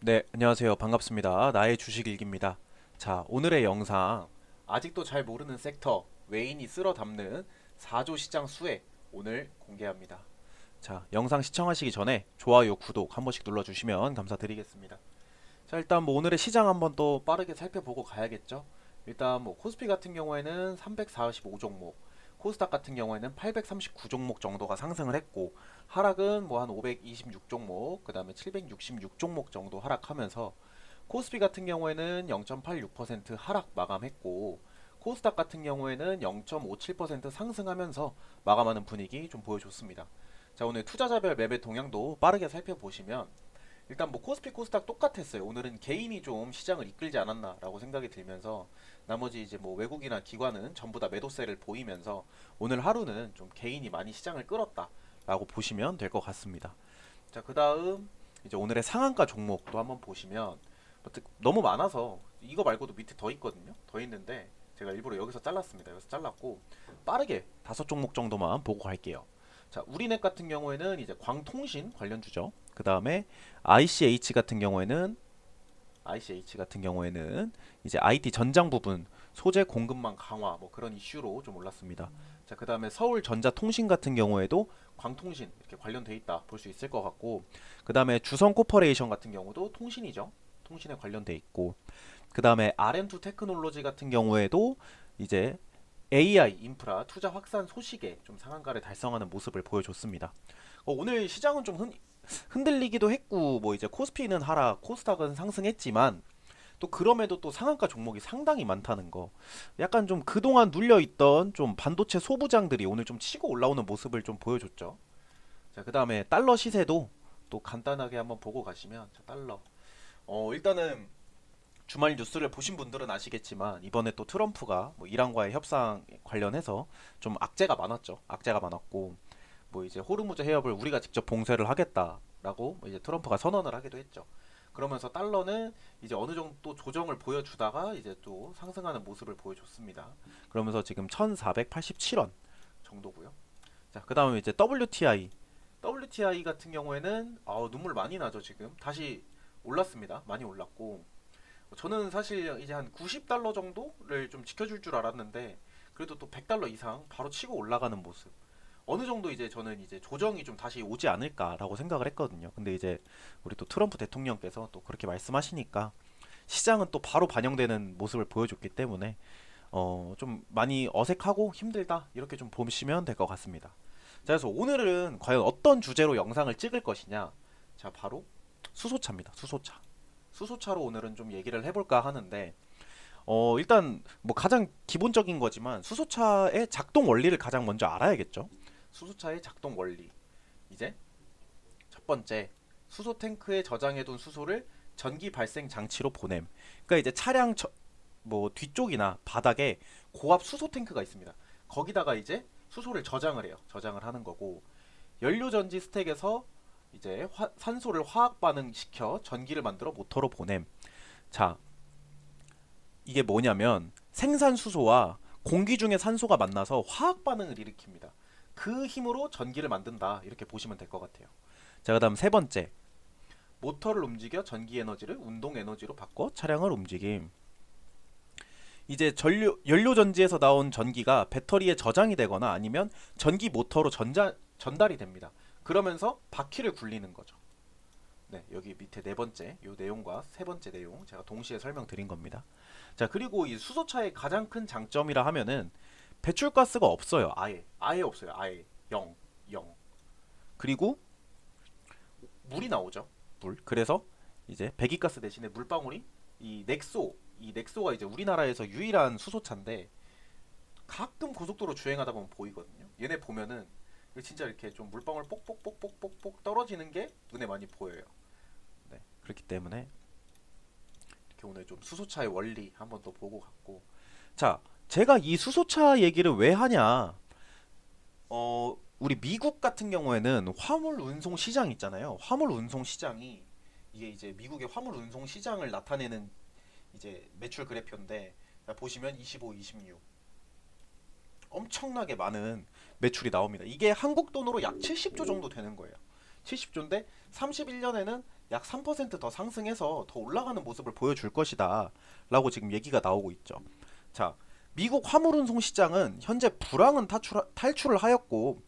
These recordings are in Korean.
네, 안녕하세요. 반갑습니다. 나의 주식 일기입니다. 자, 오늘의 영상 아직도 잘 모르는 섹터 외인이 쓸어 담는 4조 시장 수혜 오늘 공개합니다. 자, 영상 시청하시기 전에 좋아요, 구독 한 번씩 눌러주시면 감사드리겠습니다. 자, 일단 뭐 오늘의 시장 한번 또 빠르게 살펴보고 가야겠죠. 일단 뭐 코스피 같은 경우에는 345종목, 코스닥 같은 경우에는 839종목 정도가 상승을 했고 하락은 뭐 한 526종목, 그다음에 766종목 정도 하락하면서 코스피 같은 경우에는 0.86% 하락 마감했고 코스닥 같은 경우에는 0.57% 상승하면서 마감하는 분위기 좀 보여줬습니다. 자, 오늘 투자자별 매매 동향도 빠르게 살펴보시면 일단 뭐 코스피 코스닥 똑같았어요. 오늘은 개인이 좀 시장을 이끌지 않았나라고 생각이 들면서 나머지 이제 뭐 외국이나 기관은 전부 다 매도세를 보이면서 오늘 하루는 좀 개인이 많이 시장을 끌었다라고 보시면 될 것 같습니다. 자, 그다음 이제 오늘의 상한가 종목도 한번 보시면 너무 많아서 이거 말고도 밑에 더 있거든요. 더 있는데 제가 일부러 여기서 잘랐습니다. 여기서 잘랐고 빠르게 5종목 정도만 보고 갈게요. 자, 우리넷 같은 경우에는 이제 광통신 관련주죠. 그 다음에 ICH 같은 경우에는 ICH 같은 경우에는 이제 IT 전장 부분 소재 공급망 강화 뭐 그런 이슈로 좀 올랐습니다. 자, 그 다음에 서울전자통신 같은 경우에도 광통신 이렇게 관련돼 있다 볼 수 있을 것 같고, 그 다음에 주성코퍼레이션 같은 경우도 통신이죠. 통신에 관련돼 있고, 그 다음에 RM2 테크놀로지 같은 경우에도 이제 AI 인프라 투자 확산 소식에 좀 상한가를 달성하는 모습을 보여줬습니다. 오늘 시장은 좀 흔들리기도 했고 뭐 이제 코스피는 하락, 코스닥은 상승했지만 또 그럼에도 또 상한가 종목이 상당히 많다는 거. 약간 좀 그동안 눌려 있던 좀 반도체 소부장들이 오늘 좀 치고 올라오는 모습을 좀 보여줬죠. 자, 그다음에 달러 시세도 또 간단하게 한번 보고 가시면 자, 달러. 일단은 주말 뉴스를 보신 분들은 아시겠지만 이번에 또 트럼프가 뭐 이란과의 협상 관련해서 좀 악재가 많았죠. 악재가 많았고 뭐 이제 호르무즈 해협을 우리가 직접 봉쇄를 하겠다라고 뭐 이제 트럼프가 선언을 하기도 했죠. 그러면서 달러는 이제 어느 정도 조정을 보여주다가 이제 또 상승하는 모습을 보여줬습니다. 그러면서 지금 1,487원 정도고요. 자, 그다음에 이제 WTI 같은 경우에는 눈물 많이 나죠, 지금. 다시 올랐습니다. 많이 올랐고 저는 사실 이제 한 90달러 정도를 좀 지켜줄 줄 알았는데 그래도 또 100달러 이상 바로 치고 올라가는 모습. 어느 정도 이제 저는 이제 조정이 좀 다시 오지 않을까라고 생각을 했거든요. 근데 이제 우리 또 트럼프 대통령께서 또 그렇게 말씀하시니까 시장은 또 바로 반영되는 모습을 보여줬기 때문에 좀 많이 어색하고 힘들다 이렇게 좀 보시면 될 것 같습니다. 자, 그래서 오늘은 과연 어떤 주제로 영상을 찍을 것이냐? 자, 바로 수소차입니다. 수소차. 수소차로 오늘은 좀 얘기를 해볼까 하는데 일단 뭐 가장 기본적인 거지만 수소차의 작동 원리를 가장 먼저 알아야겠죠. 수소차의 작동 원리. 이제 첫 번째, 수소 탱크에 저장해둔 수소를 전기 발생 장치로 보냄. 그러니까 이제 뭐 뒤쪽이나 바닥에 고압 수소 탱크가 있습니다. 거기다가 이제 수소를 저장을 해요. 저장을 하는 거고 연료 전지 스택에서 이제 산소를 화학 반응시켜 전기를 만들어 모터로 보냄. 자, 이게 뭐냐면 생산수소와 공기 중의 산소가 만나서 화학 반응을 일으킵니다. 그 힘으로 전기를 만든다. 이렇게 보시면 될 것 같아요. 자, 그다음 세 번째. 모터를 움직여 전기 에너지를 운동 에너지로 바꿔 차량을 움직임. 이제 연료 전지에서 나온 전기가 배터리에 저장이 되거나 아니면 전기 모터로 전달이 됩니다. 그러면서 바퀴를 굴리는 거죠. 네, 여기 밑에 네 번째 요 내용과 세 번째 내용 제가 동시에 설명드린 겁니다. 자, 그리고 이 수소차의 가장 큰 장점이라 하면은 배출가스가 없어요. 아예 없어요. 아예 0, 0. 그리고 물이 나오죠. 물. 그래서 이제 배기가스 대신에 물방울이 이 넥소가 이제 우리나라에서 유일한 수소차인데 가끔 고속도로 주행하다 보면 보이거든요. 얘네 보면은 진짜 이렇게 좀 물방울 뽁뽁뽁뽁뽁 떨어지는 게 눈에 많이 보여요. 네, 그렇기 때문에 이렇게 오늘 좀 수소차의 원리 한번 또 보고 갔고, 자, 제가 이 수소차 얘기를 왜 하냐? 우리 미국 같은 경우에는 화물 운송 시장 있잖아요. 화물 운송 시장이 이게 이제 미국의 화물 운송 시장을 나타내는 이제 매출 그래프인데 자, 보시면 25, 26 엄청나게 많은 매출이 나옵니다. 이게 한국 돈으로 약 70조 정도 되는 거예요. 70조인데 31년에는 약 3%더 상승해서 더 올라가는 모습을 보여줄 것이다 라고 지금 얘기가 나오고 있죠. 자, 미국 화물운송 시장은 현재 불황은 탈출을 하였고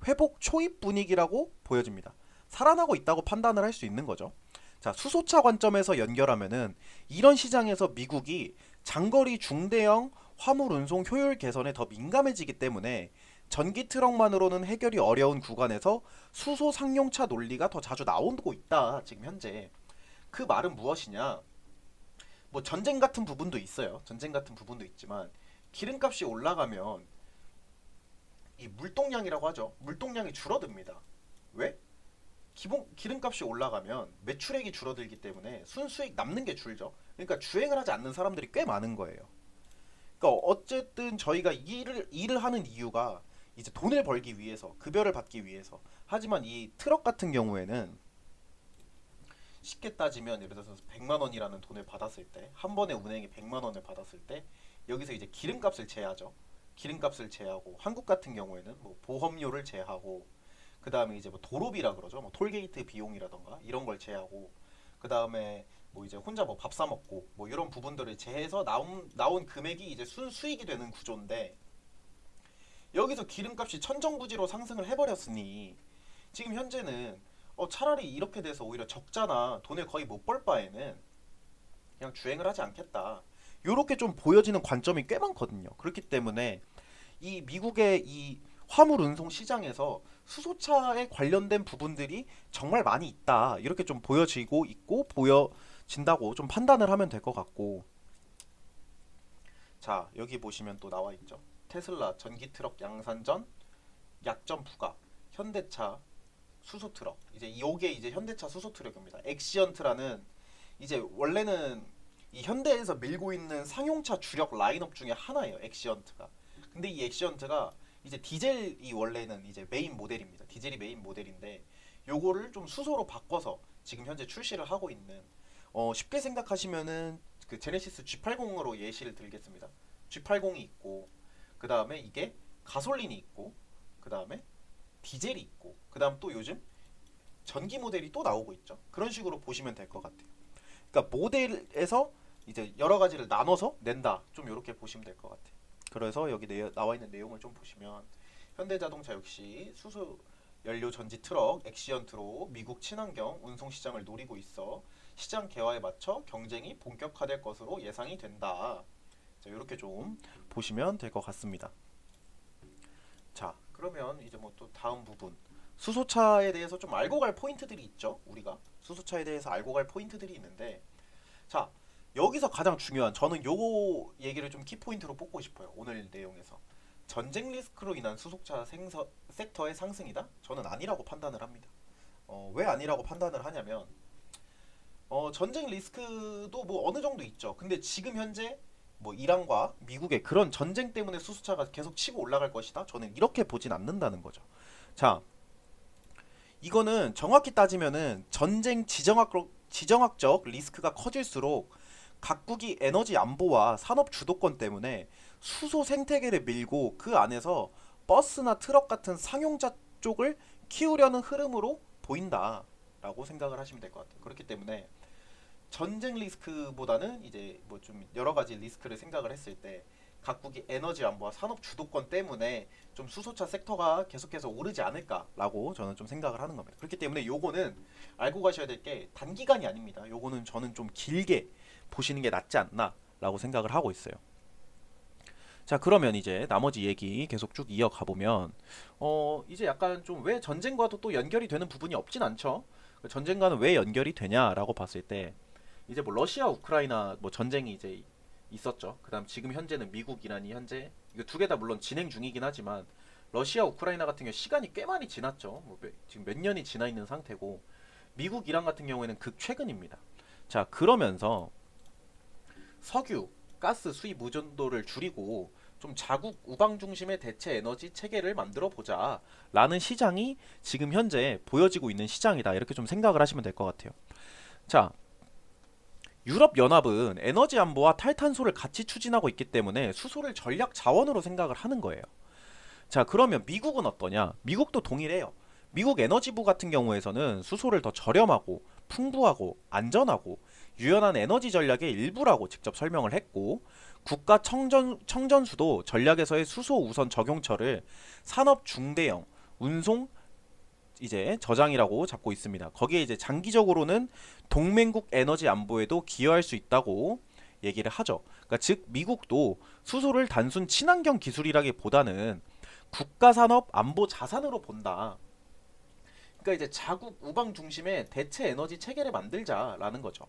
회복 초입 분위기라고 보여집니다. 살아나고 있다고 판단을 할 수 있는 거죠. 자, 수소차 관점에서 연결하면은 이런 시장에서 미국이 장거리 중대형 화물 운송 효율 개선에 더 민감해지기 때문에 전기 트럭만으로는 해결이 어려운 구간에서 수소 상용차 논리가 더 자주 나오고 있다. 지금 현재. 그 말은 무엇이냐? 뭐 전쟁 같은 부분도 있어요. 전쟁 같은 부분도 있지만 기름값이 올라가면 이 물동량이라고 하죠. 물동량이 줄어듭니다. 왜? 기본 기름값이 올라가면 매출액이 줄어들기 때문에 순수익 남는 게 줄죠. 그러니까 주행을 하지 않는 사람들이 꽤 많은 거예요. 그러니까 어쨌든 저희가 일을 하는 이유가 이제 돈을 벌기 위해서, 급여를 받기 위해서. 하지만 이 트럭 같은 경우에는 쉽게 따지면 예를 들어서 100만 원이라는 돈을 받았을 때, 한 번에 운행에 100만 원을 받았을 때 여기서 이제 기름값을 제하죠. 기름값을 제하고, 한국 같은 경우에는 뭐 보험료를 제하고, 그 다음에 이제 뭐 도로비라 그러죠. 뭐 톨게이트 비용이라던가 이런 걸 제하고, 그 다음에 뭐 이제 혼자 뭐 밥 사 먹고 뭐 이런 부분들을 제해서 나온 금액이 이제 순수익이 되는 구조인데, 여기서 기름값이 천정부지로 상승을 해버렸으니 지금 현재는 차라리 이렇게 돼서 오히려 적자나 돈을 거의 못 벌 바에는 그냥 주행을 하지 않겠다. 요렇게 좀 보여지는 관점이 꽤 많거든요. 그렇기 때문에 이 미국의 이 화물 운송 시장에서 수소차에 관련된 부분들이 정말 많이 있다. 이렇게 좀 보여지고 있고 보여진다고 좀 판단을 하면 될 것 같고. 자, 여기 보시면 또 나와 있죠. 테슬라 전기 트럭 양산전 약점 부각. 현대차 수소 트럭. 이제 요게 이제 현대차 수소 트럭입니다. 엑시언트라는 이제 원래는 이 현대에서 밀고 있는 상용차 주력 라인업 중에 하나예요. 엑시언트가. 근데 이 엑시언트가 이제 디젤이 원래는 이제 메인 모델입니다. 디젤이 메인 모델인데 요거를 좀 수소로 바꿔서 지금 현재 출시를 하고 있는, 쉽게 생각하시면은 그 제네시스 G80으로 예시를 들겠습니다. G80이 있고, 그 다음에 이게 가솔린이 있고, 그 다음에 디젤이 있고, 그 다음 또 요즘 전기 모델이 또 나오고 있죠. 그런 식으로 보시면 될 것 같아요. 그러니까 모델에서 이제 여러 가지를 나눠서 낸다. 좀 이렇게 보시면 될 것 같아요. 그래서 여기 나와 있는 내용을 좀 보시면 현대자동차 역시 수소 연료 전지 트럭 엑시언트로 미국 친환경 운송 시장을 노리고 있어 시장 개화에 맞춰 경쟁이 본격화될 것으로 예상이 된다. 자, 이렇게 좀 보시면 될 것 같습니다. 자, 그러면 이제 뭐 또 다음 부분, 수소차에 대해서 좀 알고 갈 포인트들이 있죠. 우리가 수소차에 대해서 알고 갈 포인트들이 있는데, 자, 여기서 가장 중요한, 저는 요 얘기를 좀 키포인트로 뽑고 싶어요. 오늘 내용에서 전쟁 리스크로 인한 수소차 섹터의 상승이다? 저는 아니라고 판단을 합니다. 왜 아니라고 판단을 하냐면, 전쟁 리스크도 뭐 어느 정도 있죠. 근데 지금 현재 뭐 이란과 미국의 그런 전쟁 때문에 수소차가 계속 치고 올라갈 것이다? 저는 이렇게 보진 않는다는 거죠. 자, 이거는 정확히 따지면은 전쟁 지정학적 리스크가 커질수록 각국이 에너지 안보와 산업 주도권 때문에 수소 생태계를 밀고 그 안에서 버스나 트럭 같은 상용차 쪽을 키우려는 흐름으로 보인다라고 생각을 하시면 될 것 같아요. 그렇기 때문에 전쟁 리스크보다는 이제 뭐 좀 여러 가지 리스크를 생각을 했을 때 각국이 에너지 안보와 산업 주도권 때문에 좀 수소차 섹터가 계속해서 오르지 않을까라고 저는 좀 생각을 하는 겁니다. 그렇기 때문에 요거는 알고 가셔야 될 게 단기간이 아닙니다. 요거는 저는 좀 길게 보시는 게 낫지 않나라고 생각을 하고 있어요. 자, 그러면 이제 나머지 얘기 계속 쭉 이어가 보면 이제 약간 좀 왜 전쟁과도 또 연결이 되는 부분이 없진 않죠. 전쟁과는 왜 연결이 되냐라고 봤을 때 이제 뭐 러시아 우크라이나 뭐 전쟁이 이제 있었죠. 그다음 지금 현재는 미국 이란이 현재 이거 두 개 다 물론 진행 중이긴 하지만 러시아 우크라이나 같은 경우 시간이 꽤 많이 지났죠. 뭐 지금 몇 년이 지나 있는 상태고 미국 이란 같은 경우에는 극 최근입니다. 자, 그러면서 석유, 가스 수입 의존도를 줄이고 좀 자국 우방 중심의 대체 에너지 체계를 만들어 보자 라는 시장이 지금 현재 보여지고 있는 시장이다. 이렇게 좀 생각을 하시면 될 것 같아요. 자, 유럽연합은 에너지 안보와 탈탄소를 같이 추진하고 있기 때문에 수소를 전략 자원으로 생각을 하는 거예요. 자, 그러면 미국은 어떠냐? 미국도 동일해요. 미국 에너지부 같은 경우에서는 수소를 더 저렴하고 풍부하고 안전하고 유연한 에너지 전략의 일부라고 직접 설명을 했고, 국가 청전수도 전략에서의 수소 우선 적용처를 산업 중대형 운송 이제 저장이라고 잡고 있습니다. 거기에 이제 장기적으로는 동맹국 에너지 안보에도 기여할 수 있다고 얘기를 하죠. 그러니까 즉 미국도 수소를 단순 친환경 기술이라기보다는 국가 산업 안보 자산으로 본다. 그러니까 이제 자국 우방 중심의 대체 에너지 체계를 만들자라는 거죠.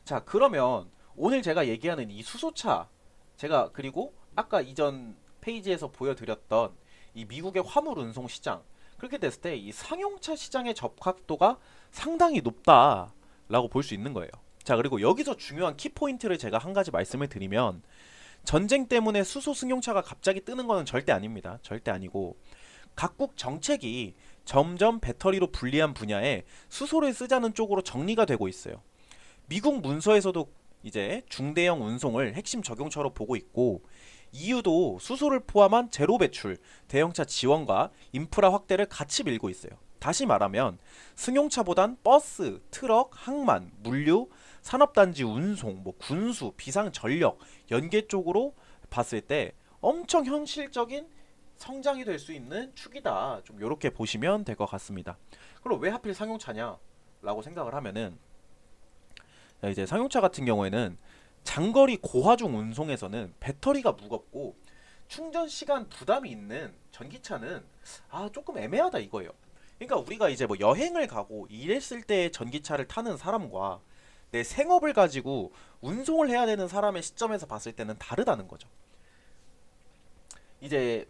자, 그러면 오늘 제가 얘기하는 이 수소차, 제가 그리고 아까 이전 페이지에서 보여드렸던 이 미국의 화물 운송 시장, 그렇게 됐을 때 이 상용차 시장의 적합도가 상당히 높다라고 볼 수 있는 거예요. 자, 그리고 여기서 중요한 키포인트를 제가 한 가지 말씀을 드리면, 전쟁 때문에 수소 승용차가 갑자기 뜨는 거는 절대 아닙니다. 절대 아니고 각국 정책이 점점 배터리로 불리한 분야에 수소를 쓰자는 쪽으로 정리가 되고 있어요. 미국 문서에서도 이제 중대형 운송을 핵심 적용처로 보고 있고, EU도 수소를 포함한 제로 배출, 대형차 지원과 인프라 확대를 같이 밀고 있어요. 다시 말하면 승용차보단 버스, 트럭, 항만, 물류, 산업단지 운송, 뭐 군수, 비상 전력, 연계 쪽으로 봤을 때 엄청 현실적인 성장이 될 수 있는 축이다. 좀 이렇게 보시면 될 것 같습니다. 그럼 왜 하필 상용차냐라고 생각을 하면은, 이제 상용차 같은 경우에는 장거리 고하중 운송에서는 배터리가 무겁고 충전 시간 부담이 있는 전기차는 조금 애매하다 이거예요. 그러니까 우리가 이제 뭐 여행을 가고 이랬을 때 전기차를 타는 사람과 내 생업을 가지고 운송을 해야 되는 사람의 시점에서 봤을 때는 다르다는 거죠. 이제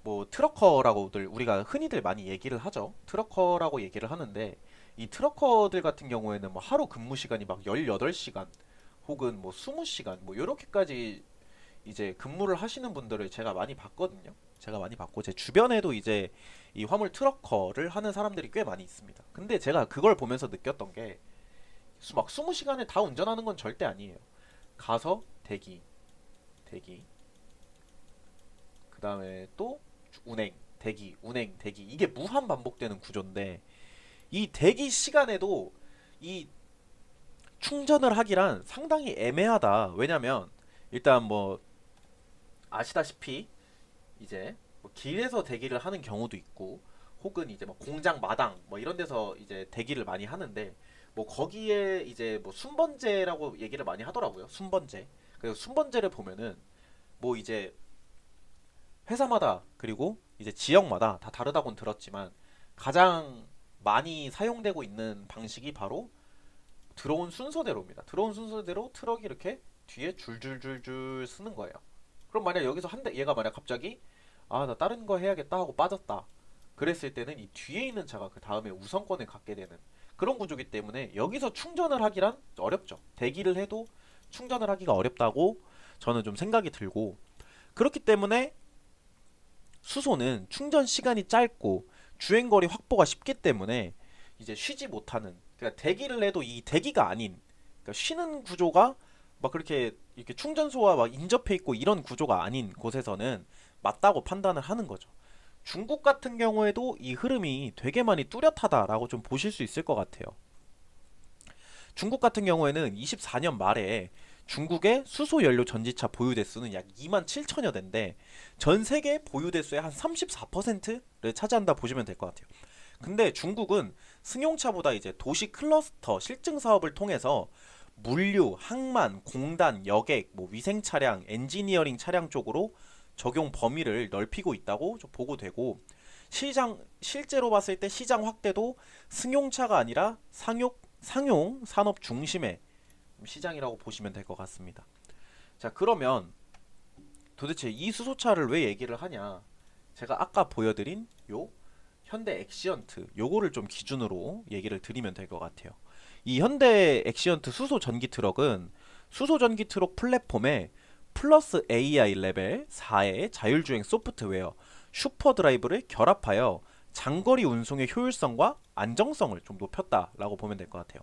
뭐 트럭커라고들 우리가 흔히들 많이 얘기를 하죠. 트럭커라고 얘기를 하는데, 이 트럭커들 같은 경우에는 뭐 하루 근무 시간이 막 18시간 혹은 뭐 20시간 뭐 요렇게까지 이제 근무를 하시는 분들을 제가 많이 봤거든요. 제가 많이 봤고 제 주변에도 이제 이 화물 트럭커를 하는 사람들이 꽤 많이 있습니다. 근데 제가 그걸 보면서 느꼈던 게, 막 20시간을 다 운전하는 건 절대 아니에요. 가서 대기, 대기, 그 다음에 또 운행, 대기, 운행, 대기, 이게 무한 반복되는 구조인데, 이 대기 시간에도 이 충전을 하기란 상당히 애매하다. 왜냐면 일단 뭐 아시다시피 이제 뭐 길에서 대기를 하는 경우도 있고, 혹은 이제 뭐 공장 마당 뭐 이런 데서 이제 대기를 많이 하는데, 뭐 거기에 이제 뭐 순번제라고 얘기를 많이 하더라고요. 순번제. 그래서 순번제를 보면은 뭐 이제 회사마다 그리고 이제 지역마다 다 다르다고는 들었지만, 가장 많이 사용되고 있는 방식이 바로 들어온 순서대로입니다. 들어온 순서대로 트럭이 이렇게 뒤에 줄줄줄줄 쓰는 거예요. 그럼 만약 여기서 한 대, 얘가 만약 갑자기 나 다른 거 해야겠다 하고 빠졌다. 그랬을 때는 이 뒤에 있는 차가 그 다음에 우선권을 갖게 되는 그런 구조기 때문에, 여기서 충전을 하기란 어렵죠. 대기를 해도 충전을 하기가 어렵다고 저는 좀 생각이 들고, 그렇기 때문에 수소는 충전 시간이 짧고 주행거리 확보가 쉽기 때문에 이제 쉬지 못하는, 그러니까 대기를 해도 이 대기가 아닌, 그러니까 쉬는 구조가 막 그렇게 이렇게 충전소와 막 인접해 있고 이런 구조가 아닌 곳에서는 맞다고 판단을 하는 거죠. 중국 같은 경우에도 이 흐름이 되게 많이 뚜렷하다라고 좀 보실 수 있을 것 같아요. 중국 같은 경우에는 24년 말에 중국의 수소 연료 전지차 보유 대수는 약 2만 7천여 대인데, 전 세계 보유 대수의 한 34%를 차지한다 보시면 될 것 같아요. 근데 중국은 승용차보다 이제 도시 클러스터 실증 사업을 통해서 물류, 항만, 공단, 여객, 뭐 위생 차량, 엔지니어링 차량 쪽으로 적용 범위를 넓히고 있다고 좀 보고되고, 실제로 봤을 때 시장 확대도 승용차가 아니라 상용 산업 중심의 시장이라고 보시면 될 것 같습니다. 자, 그러면 도대체 이 수소차를 왜 얘기를 하냐? 제가 아까 보여드린 요 현대 엑시언트, 요거를 좀 기준으로 얘기를 드리면 될 것 같아요. 이 현대 엑시언트 수소 전기 트럭은 수소 전기 트럭 플랫폼에 플러스 AI 레벨 4의 자율주행 소프트웨어 슈퍼 드라이브를 결합하여 장거리 운송의 효율성과 안정성을 좀 높였다라고 보면 될 것 같아요.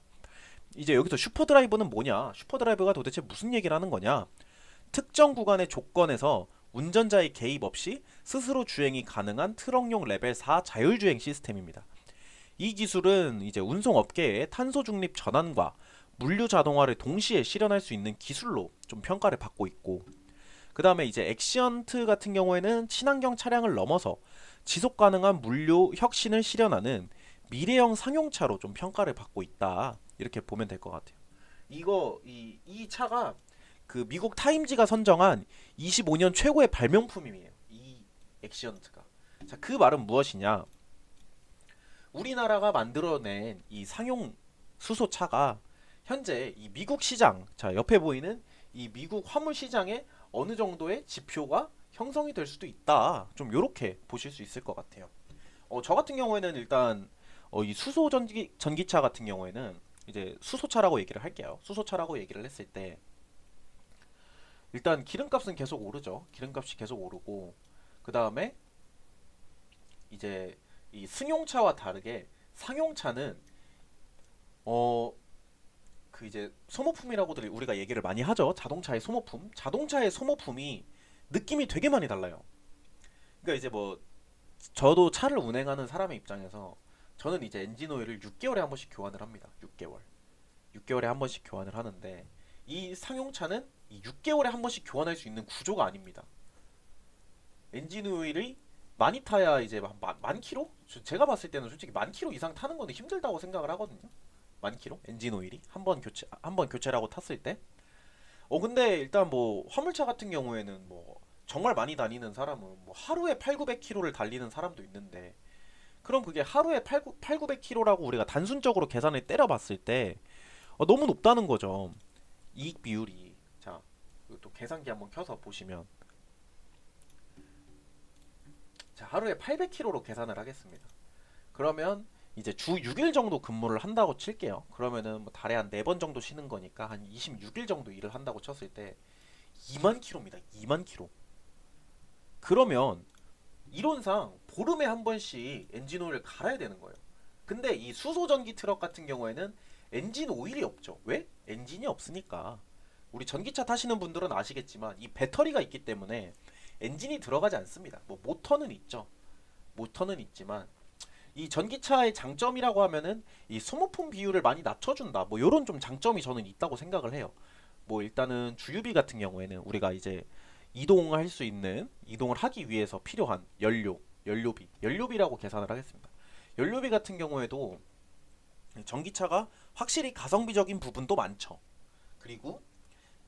이제 여기서 슈퍼 드라이브는 뭐냐? 슈퍼 드라이브가 도대체 무슨 얘기를 하는 거냐? 특정 구간의 조건에서 운전자의 개입 없이 스스로 주행이 가능한 트럭용 레벨 4 자율주행 시스템입니다. 이 기술은 이제 운송업계의 탄소 중립 전환과 물류 자동화를 동시에 실현할 수 있는 기술로 좀 평가를 받고 있고, 그 다음에 이제 엑시언트 같은 경우에는 친환경 차량을 넘어서 지속 가능한 물류 혁신을 실현하는 미래형 상용차로 좀 평가를 받고 있다. 이렇게 보면 될 것 같아요. 이 차가 그 미국 타임지가 선정한 25년 최고의 발명품이에요. 이 엑시언트가. 자, 그 말은 무엇이냐? 우리나라가 만들어낸 이 상용 수소차가 현재 이 미국 시장, 자, 옆에 보이는 이 미국 화물 시장에 어느 정도의 지표가 형성이 될 수도 있다. 좀 요렇게 보실 수 있을 것 같아요. 저 같은 경우에는 일단 이 수소 전기차 같은 경우에는 이제 수소차라고 얘기를 할게요. 수소차라고 얘기를 했을 때 일단 기름값은 계속 오르죠. 기름값이 계속 오르고, 그 다음에 이제 이 승용차와 다르게 상용차는 어 그 이제 소모품이라고들 우리가 얘기를 많이 하죠. 자동차의 소모품. 자동차의 소모품이 느낌이 되게 많이 달라요. 그러니까 이제 뭐 저도 차를 운행하는 사람의 입장에서 저는 이제 엔진 오일을 6개월에 한 번씩 교환을 합니다. 6개월. 6개월에 한 번씩 교환을 하는데 이 상용차는 이 6개월에 한 번씩 교환할 수 있는 구조가 아닙니다. 엔진 오일이 많이 타야 이제 만 킬로? 제가 봤을 때는 솔직히 만 킬로 이상 타는 거는 힘들다고 생각을 하거든요. 만 킬로? 엔진 오일이 한 번 교체라고 탔을 때. 근데 일단 뭐 화물차 같은 경우에는 뭐 정말 많이 다니는 사람은 뭐 하루에 8, 900km를 달리는 사람도 있는데, 그럼 그게 하루에 8, 900km라고 우리가 단순적으로 계산을 때려봤을 때 너무 높다는 거죠. 이익 비율이. 자, 또 계산기 한번 켜서 보시면, 자, 하루에 800km로 계산을 하겠습니다. 그러면 이제 주 6일 정도 근무를 한다고 칠게요. 그러면은 뭐 달에 한 4번 정도 쉬는 거니까 한 26일 정도 일을 한다고 쳤을 때 2만 킬로입니다. 2만 킬로. 그러면 이론상 보름에 한 번씩 엔진 오일을 갈아야 되는 거예요. 근데 이 수소 전기 트럭 같은 경우에는 엔진 오일이 없죠. 왜? 엔진이 없으니까. 우리 전기차 타시는 분들은 아시겠지만 이 배터리가 있기 때문에 엔진이 들어가지 않습니다. 뭐 모터는 있죠. 모터는 있지만 이 전기차의 장점이라고 하면은 이 소모품 비율을 많이 낮춰준다. 뭐 요런 좀 장점이 저는 있다고 생각을 해요. 뭐 일단은 주유비 같은 경우에는 우리가 이제 이동할 수 있는, 이동을 하기 위해서 필요한 연료비라고 계산을 하겠습니다. 연료비 같은 경우에도 전기차가 확실히 가성비적인 부분도 많죠. 그리고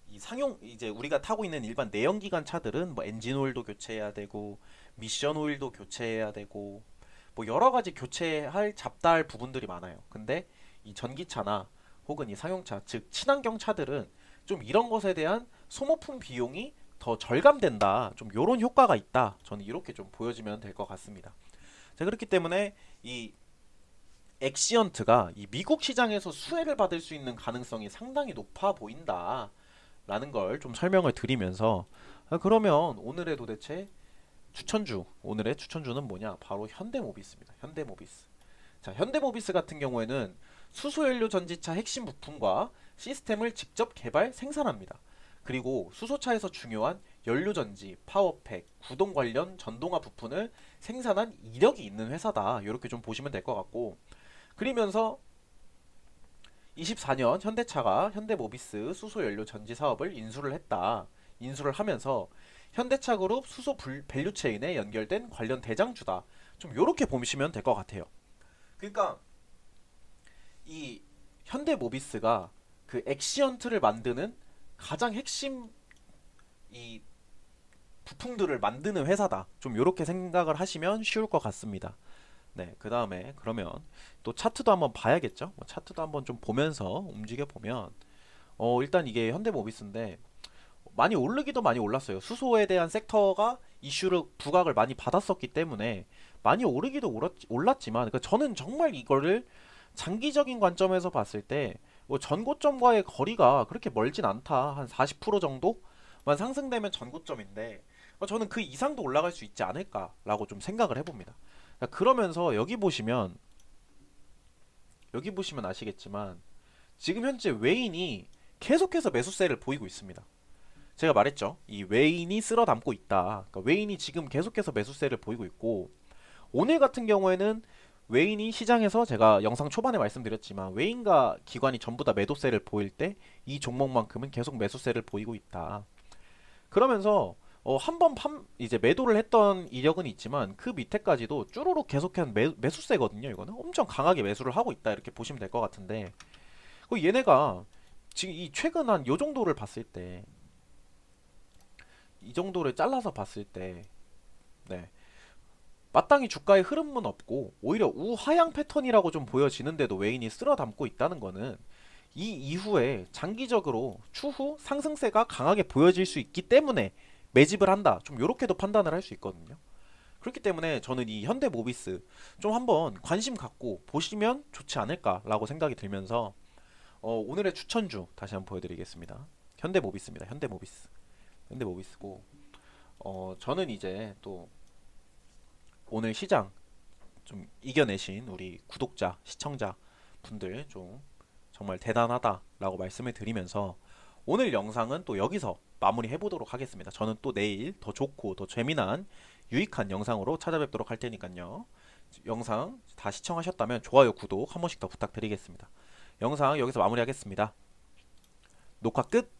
이 상용 이제 우리가 타고 있는 일반 내연기관 차들은 뭐 엔진 오일도 교체해야 되고 미션 오일도 교체해야 되고 뭐 여러 가지 교체할 잡다할 부분들이 많아요. 근데 이 전기차나 혹은 이 상용차, 즉 친환경 차들은 좀 이런 것에 대한 소모품 비용이 더 절감된다. 좀 요런 효과가 있다. 저는 이렇게 좀 보여지면 될 것 같습니다. 자, 그렇기 때문에 이 엑시언트가 이 미국 시장에서 수혜를 받을 수 있는 가능성이 상당히 높아 보인다. 라는 걸 좀 설명을 드리면서, 그러면 오늘의 추천주는 뭐냐? 바로 현대모비스입니다. 현대모비스. 자, 현대모비스 같은 경우에는 수소연료 전지차 핵심 부품과 시스템을 직접 개발 생산합니다. 그리고 수소차에서 중요한 연료전지, 파워팩, 구동 관련 전동화 부품을 생산한 이력이 있는 회사다. 이렇게 좀 보시면 될 것 같고, 그러면서 24년 현대차가 현대모비스 수소연료 전지 사업을 인수를 했다. 인수를 하면서 현대차 그룹 수소 밸류체인에 연결된 관련 대장주다. 좀 요렇게 보시면 될 것 같아요. 그러니까 이 현대모비스가 그 엑시언트를 만드는 가장 핵심 이 부품들을 만드는 회사다. 좀 요렇게 생각을 하시면 쉬울 것 같습니다. 네, 그 다음에 그러면 또 차트도 한번 봐야겠죠? 차트도 한번 좀 보면서 움직여 보면 일단 이게 현대모비스인데 많이 오르기도 많이 올랐어요. 수소에 대한 섹터가 이슈를 부각을 많이 받았었기 때문에 많이 오르기도 올랐지만, 그러니까 저는 정말 이거를 장기적인 관점에서 봤을 때 전고점과의 거리가 그렇게 멀진 않다. 한 40% 정도만 상승되면 전고점인데 저는 그 이상도 올라갈 수 있지 않을까라고 좀 생각을 해봅니다. 그러면서 여기 보시면 아시겠지만 지금 현재 외인이 계속해서 매수세를 보이고 있습니다. 제가 말했죠. 이 외인이 쓸어 담고 있다. 그러니까 외인이 지금 계속해서 매수세를 보이고 있고, 오늘 같은 경우에는 외인이 시장에서 제가 영상 초반에 말씀드렸지만 외인과 기관이 전부 다 매도세를 보일 때 이 종목만큼은 계속 매수세를 보이고 있다. 그러면서 한번 이제 매도를 했던 이력은 있지만 그 밑에까지도 쭈루룩 계속한 매수세거든요. 이거는 엄청 강하게 매수를 하고 있다 이렇게 보시면 될 것 같은데 얘네가 지금 이 최근 한 요 정도를 봤을 때 이 정도를 잘라서 봤을 때 네. 마땅히 주가의 흐름은 없고 오히려 우하향 패턴이라고 좀 보여지는데도 외인이 쓸어 담고 있다는 거는 이 이후에 장기적으로 추후 상승세가 강하게 보여질 수 있기 때문에 매집을 한다. 좀 요렇게도 판단을 할 수 있거든요. 그렇기 때문에 저는 이 현대모비스 좀 한번 관심 갖고 보시면 좋지 않을까라고 생각이 들면서 오늘의 추천주 다시 한번 보여드리겠습니다. 현대모비스입니다. 현대모비스. 현대모비스고 저는 이제 또 오늘 시장 좀 이겨내신 우리 구독자, 시청자 분들 좀 정말 대단하다라고 말씀을 드리면서 오늘 영상은 또 여기서 마무리 해보도록 하겠습니다. 저는 또 내일 더 좋고 더 재미난 유익한 영상으로 찾아뵙도록 할 테니까요. 영상 다 시청하셨다면 좋아요, 구독 한 번씩 더 부탁드리겠습니다. 영상 여기서 마무리하겠습니다. 녹화 끝!